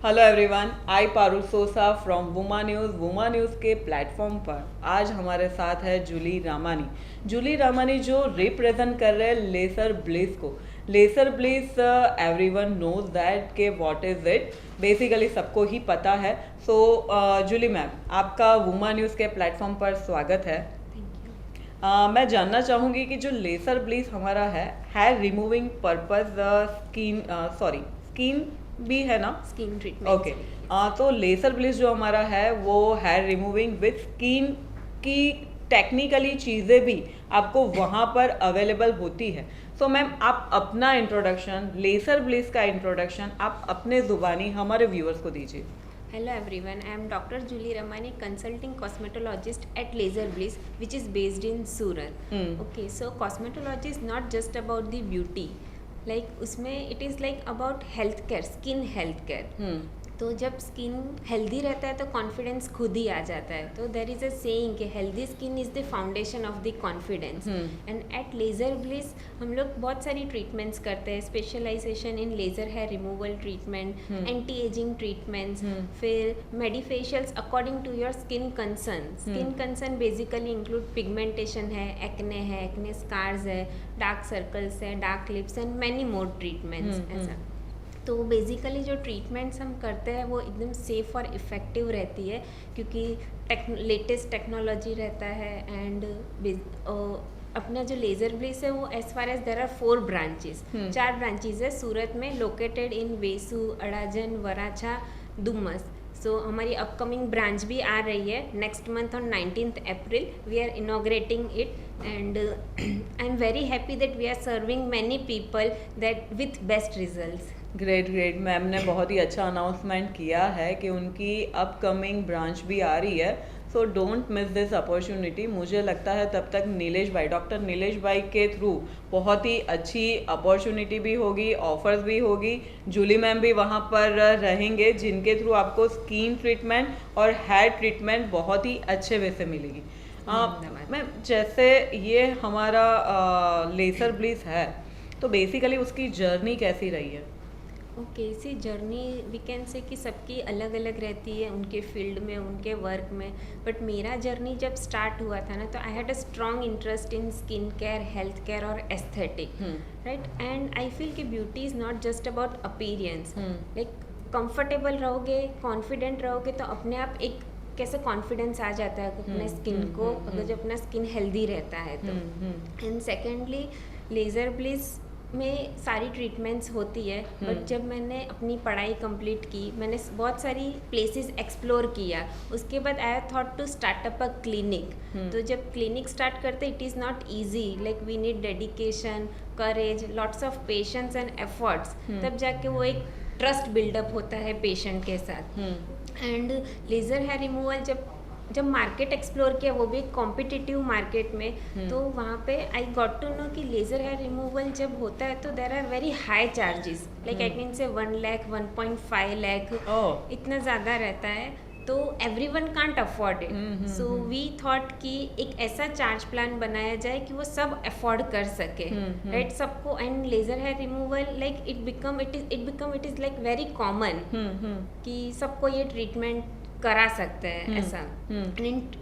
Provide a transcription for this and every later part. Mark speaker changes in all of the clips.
Speaker 1: Hello everyone, I Parul Sosa from Wuma News. Wuma News के platform पर आज हमारे साथ है जूली रामानी। जूली रामानी जो रिप्रेजेंट कर रहे हैं लेसर ब्लिस को। Laser Bliss everyone knows that के व्हाट इज इट, बेसिकली सबको ही पता है। सो जूली मैम, आपका वुमा न्यूज़ के प्लेटफॉर्म पर स्वागत है। मैं जानना चाहूँगी कि जो लेसर ब्लीच हमारा है hair removing purpose skin, sorry skin भी है ना?
Speaker 2: Skin treatment.
Speaker 1: ओके। तो लेसर ब्लीच जो हमारा है वो हेयर रिमूविंग विथ स्किन की टेक्निकली चीज़ें भी आपको वहाँ पर अवेलेबल होती है। सो मैम, आप अपना इंट्रोडक्शन, लेसर ब्लीच का इंट्रोडक्शन आप अपने ज़ुबानी हमारे व्यूअर्स को दीजिए।
Speaker 2: Hello everyone, I am Dr. Julie Ramani, consulting cosmetologist at Laser Bliss, which is based in Surat. Okay, so cosmetology is not just about the beauty, like उसमें it is like about healthcare, skin healthcare. तो जब skin healthy रहता है तो confidence खुद ही आ जाता है। तो देर इज़ अ सेइंग कि healthy skin is the foundation of the confidence. And at Laser Bliss हम लोग बहुत सारी ट्रीटमेंट्स करते हैं, specialisation in laser hair removal treatment, anti ageing treatments, फिर medifacials according to your skin concern. Skin concern basically include pigmentation है, acne scars है, dark circles है, dark lips and many more treatments ऐसा। तो basically जो treatments हम करते हैं वो एकदम सेफ़ और इफ़ेक्टिव रहती है, क्योंकि लेटेस्ट टेक्नोलॉजी रहता है। एंड अपना जो लेज़र ब्लिस है वो as far as there are 4 branches, 4 branches है सूरत में, located in Vesu, Adajan, Varachha, Dumas. So हमारी अपकमिंग ब्रांच भी आ रही है next month on 19th April. We are inaugurating it and I am very happy that we are serving many people that with best results.
Speaker 1: Great. Ma'am ने बहुत ही अच्छा announcement किया है कि उनकी अपकमिंग ब्रांच भी आ रही है। So don't miss this opportunity. मुझे लगता है तब तक नीलेश भाई, डॉक्टर नीलेश भाई के थ्रू बहुत ही अच्छी अपॉर्चुनिटी भी होगी, ऑफर्स भी होगी। जूली मैम भी वहाँ पर रहेंगे जिनके थ्रू आपको स्किन ट्रीटमेंट और हेयर ट्रीटमेंट बहुत ही अच्छे वे से मिलेगी। मैम, जैसे ये हमारा लेसर ब्लीच है तो बेसिकली उसकी जर्नी कैसी रही है?
Speaker 2: ओके, इसी जर्नी वी कैन से कि सबकी अलग अलग रहती है, उनके फील्ड में, उनके वर्क में। बट मेरा जर्नी जब स्टार्ट हुआ था ना, तो I had a strong interest in skin care, health care और aesthetic, right. And I feel कि beauty is not just about appearance. Like comfortable रहोगे, कॉन्फिडेंट रहोगे तो अपने आप एक कैसे कॉन्फिडेंस आ जाता है अपने स्किन को, अगर जब अपना स्किन हेल्दी रहता है तो। एंड सेकेंडली, लेज़र ब्लिस में सारी ट्रीटमेंट्स होती है। बट जब मैंने अपनी पढ़ाई कंप्लीट की, मैंने बहुत सारी प्लेसेस एक्सप्लोर किया, उसके बाद I thought to start up a clinic. तो जब क्लिनिक स्टार्ट करते it is not easy, like we need dedication, courage, lots of patience and efforts. तब जाके वो एक ट्रस्ट बिल्डअप होता है पेशेंट के साथ। एंड लेज़र हेयर रिमूवल जब मार्केट एक्सप्लोर किया, वो भी एक कॉम्पिटिटिव मार्केट में, तो वहाँ पे आई गॉट टू नो कि लेज़र हेयर रिमूवल जब होता है तो there are very high charges, like I can say 1 lakh, 1.5 lakh, इतना ज़्यादा रहता है। तो everyone can't afford it. So we thought कि एक ऐसा चार्ज प्लान बनाया जाए कि वो सब अफोर्ड कर सके, राइट, सबको। And laser hair removal like it is like very common कि सबको ये ट्रीटमेंट करा सकते हैं ऐसा।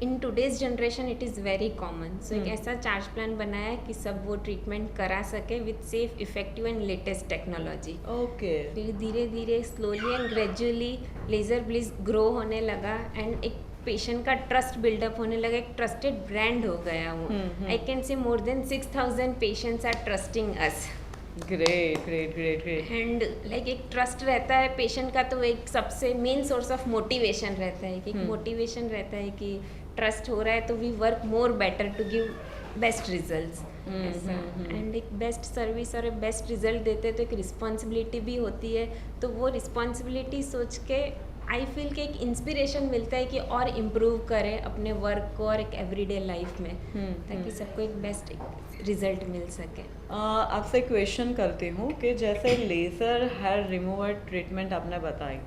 Speaker 2: In today's generation it is very common. So एक ऐसा चार्ज प्लान बनाया कि सब वो ट्रीटमेंट करा सके with safe, effective and latest technology.
Speaker 1: Okay.
Speaker 2: फिर धीरे धीरे slowly and gradually laser bliss grow होने लगा एंड एक पेशेंट का ट्रस्ट बिल्डअप होने लगा, एक ट्रस्टेड ब्रांड हो गया वो। I can say more than 6000 patients are trusting us.
Speaker 1: Great.
Speaker 2: And like एक ट्रस्ट रहता है पेशेंट का, तो एक सबसे मेन सोर्स ऑफ मोटिवेशन रहता है कि मोटिवेशन रहता है कि ट्रस्ट हो रहा है तो we work more better to give best results ऐसा। एंड एक बेस्ट सर्विस और एक बेस्ट रिजल्ट देते तो एक रिस्पॉन्सिबिलिटी भी होती है, तो वो रिस्पॉन्सिबिलिटी सोच के आई फील कि एक इंस्पिरेशन मिलता है कि और इम्प्रूव करें अपने वर्क को और एक एवरीडे लाइफ में, ताकि सबको एक बेस्ट रिजल्ट मिल सके।
Speaker 1: आपसे क्वेश्चन करती हूँ कि जैसे लेज़र हेयर रिमूवर ट्रीटमेंट आपने बताई,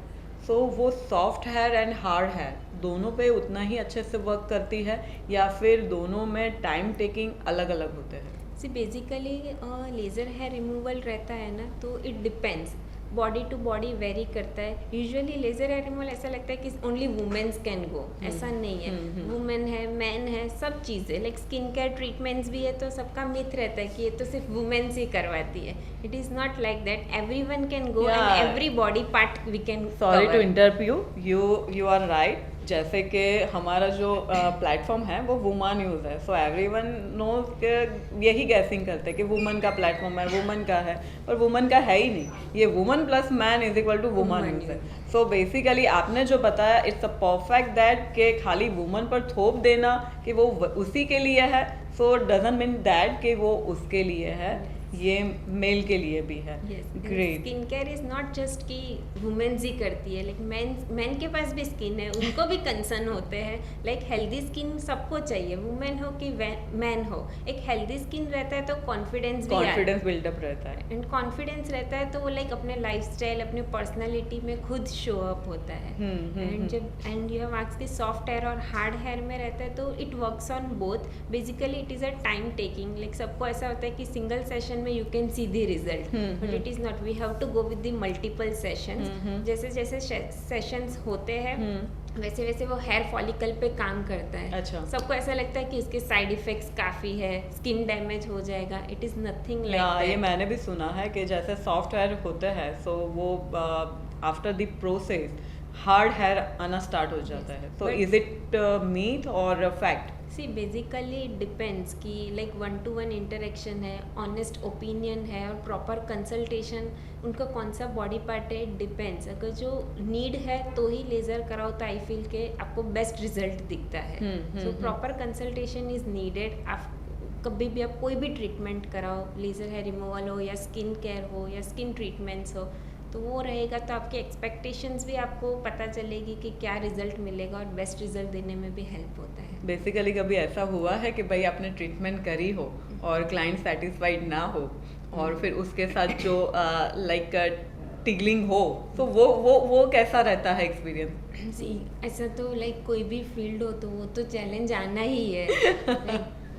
Speaker 1: सो वो soft hair and hard hair दोनों पे उतना ही अच्छे से वर्क करती है या फिर दोनों में टाइम टेकिंग अलग अलग होते हैं?
Speaker 2: See basically laser hair removal रहता है ना, तो it depends. Body to body vary करता है. यूजुअली लेजर हेयर रिमूवल ऐसा लगता है कि ओनली वुमेन्स कैन गो, ऐसा नहीं है. वुमेन है, मैन है, सब चीज़ें लाइक स्किन केयर ट्रीटमेंट्स भी है, तो सबका मिथ रहता है कि ये तो सिर्फ वुमेन्स ही करवाती है. It is not like that. Everyone can go and every body part we can.
Speaker 1: Sorry to interrupt you are right. जैसे कि हमारा जो प्लेटफॉर्म है वो वुमन यूज़ है, सो एवरीवन नोज के यही गैसिंग करते हैं कि वुमन का प्लेटफॉर्म है, वुमन का है, पर वुमन का है ही नहीं. ये woman plus man is equal to woman use है. सो बेसिकली आपने जो बताया इट्स अ परफेक्ट दैट कि खाली वुमन पर थोप देना कि वो उसी के लिए है, सो डजंट मीन दैट कि वो उसके लिए है, ये मेल के लिए भी है. Great.
Speaker 2: Skin care is not just कि वुमेन्स ही करती है, लाइक मैन के पास भी स्किन है, उनको भी कंसर्न होते हैं. लाइक हेल्दी स्किन सबको चाहिए, वुमेन हो कि मैन हो. एक हेल्दी स्किन रहता है तो कॉन्फिडेंस
Speaker 1: बिल्डअप रहता है,
Speaker 2: एंड कॉन्फिडेंस रहता है तो वो लाइक अपने लाइफस्टाइल, अपने पर्सनालिटी में खुद शो अप होता है. एंड यू हैव आस्क्ड कि सॉफ्ट हेयर और हार्ड हेयर में रहता है, तो it works on both. Basically it is a time taking. Like सबको ऐसा होता है कि सिंगल सेशन में you can see the result, but it is not. We have to go with the multiple sessions. जैसे जैसे सेशंस होते हैं वैसे वैसे वो हेयर फॉलिकल पे काम करता है.
Speaker 1: अच्छा.
Speaker 2: सबको ऐसा लगता है कि इसके साइड इफेक्ट्स काफ़ी है, स्किन डैमेज हो जाएगा. It is nothing like that.
Speaker 1: ये मैंने भी सुना है कि जैसे सॉफ्ट हेयर होते हैं, सो वो after the process hard hair आना स्टार्ट हो जाता है. तो इज इट मीथ और फैक्ट?
Speaker 2: सी बेसिकली डिपेंड्स कि लाइक 1-to-1 इंटरेक्शन है, ऑनेस्ट ओपिनियन है और प्रॉपर कंसल्टेशन. उनका कौन सा बॉडी पार्ट है, डिपेंड्स. अगर जो नीड है तो ही लेज़र कराओ, तो आई फील के आपको बेस्ट रिजल्ट दिखता है. So proper consultation is needed. आप कभी भी आप कोई भी ट्रीटमेंट कराओ, लेज़र हेयर रिमूवल हो या स्किन केयर हो या स्किन ट्रीटमेंट्स हो, तो वो रहेगा तो आपके एक्सपेक्टेशंस भी आपको पता चलेगी कि क्या रिजल्ट मिलेगा, और बेस्ट रिजल्ट देने में भी हेल्प होता है.
Speaker 1: बेसिकली कभी ऐसा हुआ है कि भाई आपने ट्रीटमेंट करी हो और क्लाइंट सेटिस्फाइड ना हो और फिर उसके साथ जो लाइक टिगलिंग हो, तो वो कैसा रहता है एक्सपीरियंस?
Speaker 2: जी, ऐसा तो लाइक कोई भी फील्ड हो तो वो तो चैलेंज आना ही है.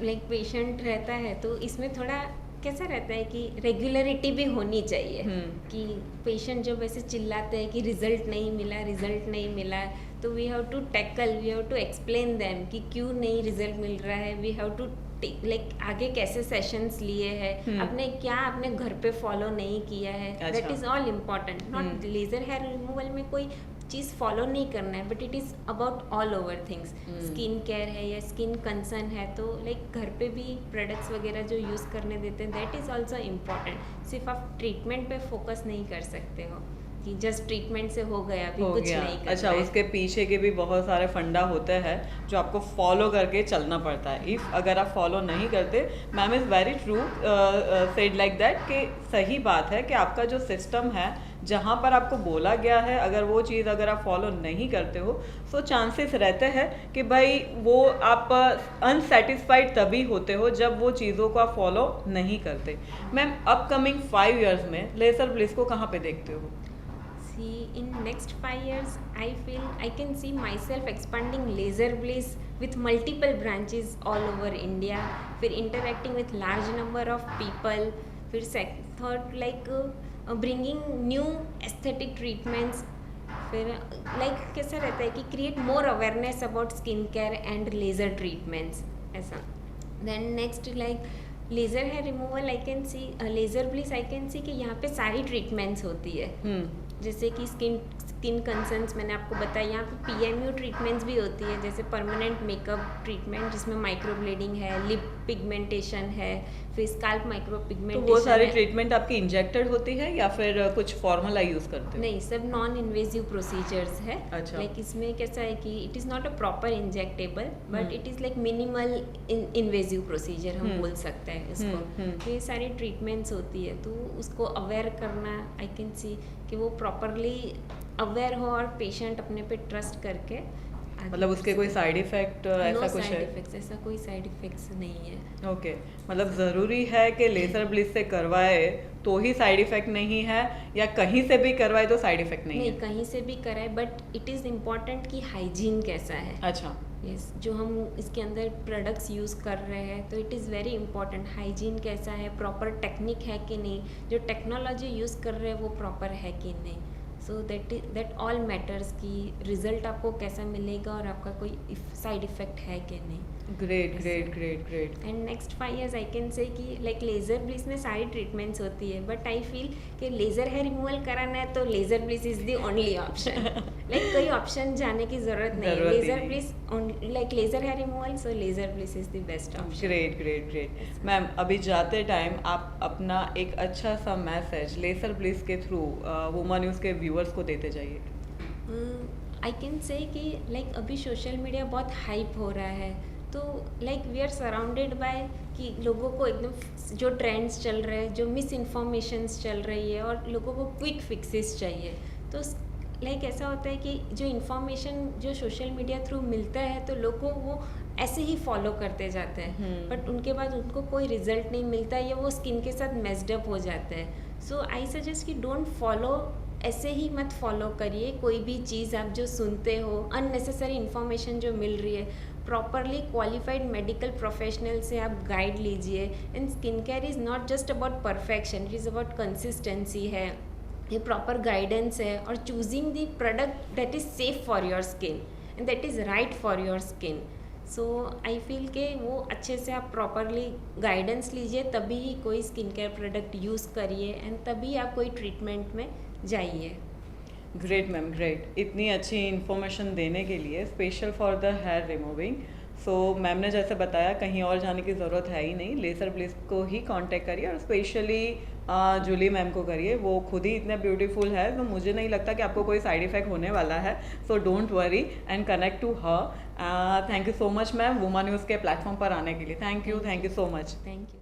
Speaker 2: लाइक पेशेंट रहता है तो इसमें थोड़ा कैसा रहता है कि रेगुलरिटी भी होनी चाहिए. कि पेशेंट जब ऐसे चिल्लाते हैं कि रिजल्ट नहीं मिला, तो we have to tackle, we have to explain them कि क्यों नहीं रिजल्ट मिल रहा है. वी हैव टू लाइक आगे कैसे सेशंस लिए हैं, आपने घर पे फॉलो नहीं किया है. That is all important. Not laser hair removal में कोई चीज़ फॉलो नहीं करना है, but it is about all over things. Skin care है या स्किन कंसर्न है, तो लाइक घर पे भी प्रोडक्ट्स वगैरह जो यूज़ करने देते हैं, दैट इज़ ऑल्सो इम्पॉर्टेंट. सिर्फ आप ट्रीटमेंट पे फोकस नहीं कर सकते हो कि जस्ट ट्रीटमेंट से हो गया, अभी कुछ नहीं करना.
Speaker 1: अच्छा, उसके पीछे के भी बहुत सारे फंडा होते हैं जो आपको फॉलो करके चलना पड़ता है. इफ़ अगर आप फॉलो नहीं करते, ma'am is very true said like that कि सही बात है कि आपका जो सिस्टम है, जहाँ पर आपको बोला गया है, अगर वो चीज़ अगर आप फॉलो नहीं करते हो, तो चांसेस रहते हैं कि भाई वो आप अनसेटिस्फाइड तभी होते हो जब वो चीज़ों को आप फॉलो नहीं करते. मैम अपकमिंग 5 years में लेज़र ब्लिस को कहाँ पे देखते हो?
Speaker 2: See, in next 5 years, I feel I can see myself expanding Laser Bliss with multiple branches all over India. फिर interacting with large number of people. फिर third like bringing new aesthetic treatments. फिर like कैसा रहता है कि create more awareness about skin care and laser treatments ऐसा. Then next like laser hair removal I can see, Laser Bliss I can see कि यहाँ पे सारी ट्रीटमेंट्स होती है. जैसे कि स्किन कंसर्न्स मैंने आपको बताया, यहाँ पे PMU ट्रीटमेंट्स भी होती है, जैसे परमानेंट मेकअप ट्रीटमेंट जिसमें माइक्रोब्लेडिंग है, लिप पिगमेंटेशन है, फिर स्काल्प माइक्रो पिगमेंटेशन.
Speaker 1: तो वो सारी ट्रीटमेंट आपकी इंजेक्टेड होती है या फिर कुछ फॉर्मूला यूज़ करते हो?
Speaker 2: नहीं, सब नॉन इन्वेजिव प्रोसीजर्स है.
Speaker 1: अच्छा.
Speaker 2: लाइक इसमें कैसा है कि it is not a proper injectable, but it is like minimal invasive procedure हम बोल सकते हैं इसको. तो ये सारी ट्रीटमेंट्स होती है, तो उसको अवेयर करना, आई कैन सी कि वो प्रॉपरली अवेयर हो और पेशेंट अपने पे ट्रस्ट करके.
Speaker 1: मतलब उसके कोई साइड इफेक्ट ऐसा कुछ है?
Speaker 2: ऐसा कोई साइड इफेक्ट्स नहीं है.
Speaker 1: ओके, मतलब ज़रूरी है कि लेज़र ब्लिस से करवाए तो ही साइड इफेक्ट नहीं है, या कहीं से भी करवाए तो साइड इफेक्ट नहीं है?
Speaker 2: कहीं से भी कराए, बट इट इज़ इम्पॉर्टेंट कि हाइजीन कैसा है.
Speaker 1: अच्छा.
Speaker 2: यस जो हम इसके अंदर प्रोडक्ट्स यूज़ कर रहे हैं तो it is very important, hygiene कैसा है, प्रॉपर टेक्निक है कि नहीं, जो टेक्नोलॉजी यूज़ कर रहे हैं वो प्रॉपर है कि नहीं। सो दैट ऑल मैटर्स कि रिजल्ट आपको कैसा मिलेगा और आपका कोई साइड इफ़ेक्ट है कि नहीं।
Speaker 1: Great great great great.
Speaker 2: And next 5 years I can से कि लाइक लेज़र ब्लीच में सारी ट्रीटमेंट्स होती है, बट आई फील कि लेज़र हेयर रिमूवल कराना है तो laser bleach is the only option. Like कोई ऑप्शन जाने की ज़रूरत नहीं,
Speaker 1: जरूरत ही
Speaker 2: लेज़र
Speaker 1: नहीं।
Speaker 2: Bleach like laser hair removal, so laser bleach is the best option.
Speaker 1: Great great great. Ma'am अभी जाते टाइम आप अपना एक अच्छा सा मैसेज लेसर ब्लिस के थ्रू वुमन न्यूज़ के व्यूअर्स को देते जाइए।
Speaker 2: आई कैन से कि लाइक अभी सोशल मीडिया बहुत हाइप हो रहा है, तो like we are surrounded by कि लोगों को एकदम जो ट्रेंड्स चल रहे हैं, जो मिस इन्फॉर्मेशंस चल रही है और लोगों को क्विक फिक्सेस चाहिए। तो लाइक ऐसा होता है कि जो इन्फॉर्मेशन जो सोशल मीडिया थ्रू मिलता है तो लोगों वो ऐसे ही फॉलो करते जाते हैं, बट उनके बाद उनको कोई रिजल्ट नहीं मिलता या वो स्किन के साथ मेस्ड अप हो जाता है। सो आई सजेस्ट कि डोंट फॉलो, ऐसे ही मत फॉलो करिए कोई भी चीज़ आप जो सुनते हो, अननेसेसरी इन्फॉर्मेशन जो मिल रही है, प्रॉपरली क्वालिफाइड मेडिकल प्रोफेशनल से आप गाइड लीजिए। And skin care is not just about perfection, it is about consistency है, ये प्रॉपर गाइडेंस है और choosing the product that is safe for your skin and that is right for your skin. So I feel कि वो अच्छे से आप properly guidance लीजिए, तभी ही कोई स्किन केयर प्रोडक्ट यूज़ करिए एंड तभी आप कोई ट्रीटमेंट में जाइए।
Speaker 1: ग्रेट मैम ग्रेट, इतनी अच्छी इन्फॉर्मेशन देने के लिए special for the hair removing. So ma'am ने जैसे बताया कहीं और जाने की ज़रूरत है ही नहीं, लेसर ब्लिस को ही कांटेक्ट करिए और स्पेशली जूली मैम को करिए, वो खुद ही इतने ब्यूटीफुल है तो मुझे नहीं लगता कि आपको कोई साइड इफेक्ट होने वाला है। So don't worry and connect to her. Thank you so much ma'am Woman News के प्लेटफॉर्म पर आने के लिए। Thank you so much.
Speaker 2: Thank you.